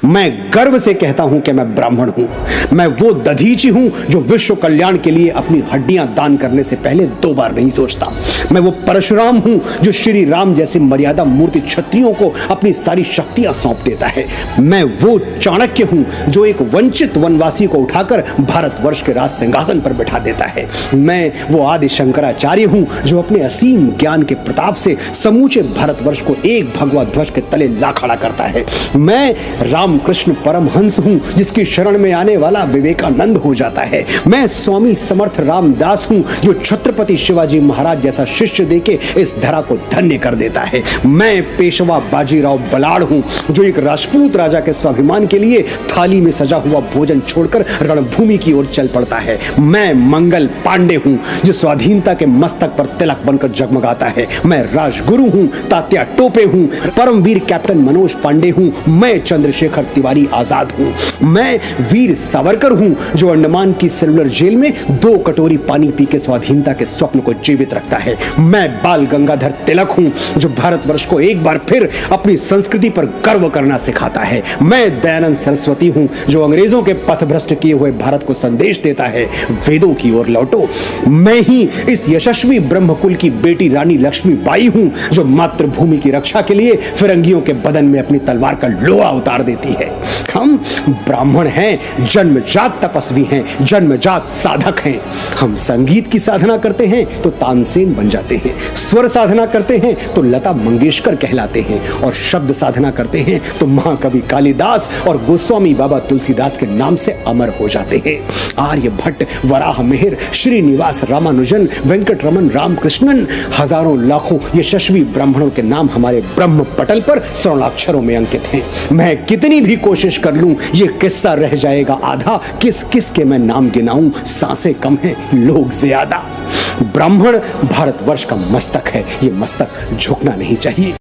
मैं गर्व से कहता हूं कि मैं ब्राह्मण हूं। मैं वो दधीची हूं जो विश्व कल्याण के लिए अपनी हड्डियां दान करने से पहले 2 बार नहीं सोचता। मैं वो परशुराम हूं जो श्री राम जैसी मर्यादा मूर्ति क्षत्रियों को अपनी सारी शक्तियां सौंप देता है। मैं वो चाणक्य हूं जो एक वंचित वनवासी को उठाकर भारतवर्ष के राज सिंहासन पर बैठा देता है। मैं वो आदि शंकराचार्य हूं जो अपने असीम ज्ञान के प्रताप से समूचे भारतवर्ष को एक भगवा ध्वज के तले ला खड़ा करता है। मैं रामकृष्ण परमहंस हूं जिसकी शरण में आने वाला विवेकानंद हो जाता है। मैं स्वामी समर्थ रामदास हूं जो छत्रपति शिवाजी महाराज जैसा शिष्य देके इस धरा को धन्य कर देता है। मैं पेशवा बाजीराव बलाड़ हूं जो एक राजपूत राजा के स्वाभिमान के लिए थाली में सजा हुआ भोजन छोड़कर रणभूमि की ओर चल पड़ता है। मैं मंगल पांडे हूं जो स्वाधीनता के मस्तक पर तिलक बनकर जगमगाता है। मैं राजगुरु हूं, तात्या टोपे हूं, परमवीर कैप्टन मनोज पांडे हूं। मैं चंद्रशेखर तिवारी आजाद हूं। मैं वीर सावरकर हूं जो अंडमान की सेलुलर जेल में 2 कटोरी पानी पी के स्वाधीनता के स्वप्न को जीवित रखता है। मैं बाल गंगाधर तिलक हूं जो भारतवर्ष को एक बार फिर अपनी संस्कृति पर गर्व करना सिखाता है। मैं दयानंद सरस्वती हूं जो अंग्रेजों के पथभ्रष्ट किए हुए भारत को संदेश देता है, वेदों की ओर लौटो। मैं ही इस यशस्वी ब्रह्मकुल की बेटी रानी लक्ष्मीबाई हूं जो मातृभूमि की रक्षा के लिए फिरंगियों के बदन में अपनी तलवार का लोहा उतार देती है। हम ब्राह्मण हैं, जन्मजात तपस्वी हैं, जन्मजात साधक हैं। हम संगीत की साधना करते हैं तो तानसेन बन जाते हैं, स्वर साधना करते हैं तो लता मंगेशकर कहलाते हैं, और शब्द साधना करते हैं तो महाकवि कालिदास और गोस्वामी बाबा तुलसीदास के नाम से अमर हो जाते हैं। आर्यभट्ट, वराह मिहिर, श्रीनिवास रामानुजन, वेंकटरमन रामकृष्णन, हजारों लाखों यशस्वी ब्राह्मणों के नाम हमारे ब्रह्म पटल पर स्वर्णाक्षरों में अंकित हैं। मैं कितनी भी कोशिश कर लूं ये किस्सा रह जाएगा आधा। किस किस के मैं नाम गिनाऊं, सांसें कम हैं, लोग ज्यादा। ब्राह्मण भारतवर्ष का मस्तक है, ये मस्तक झुकना नहीं चाहिए।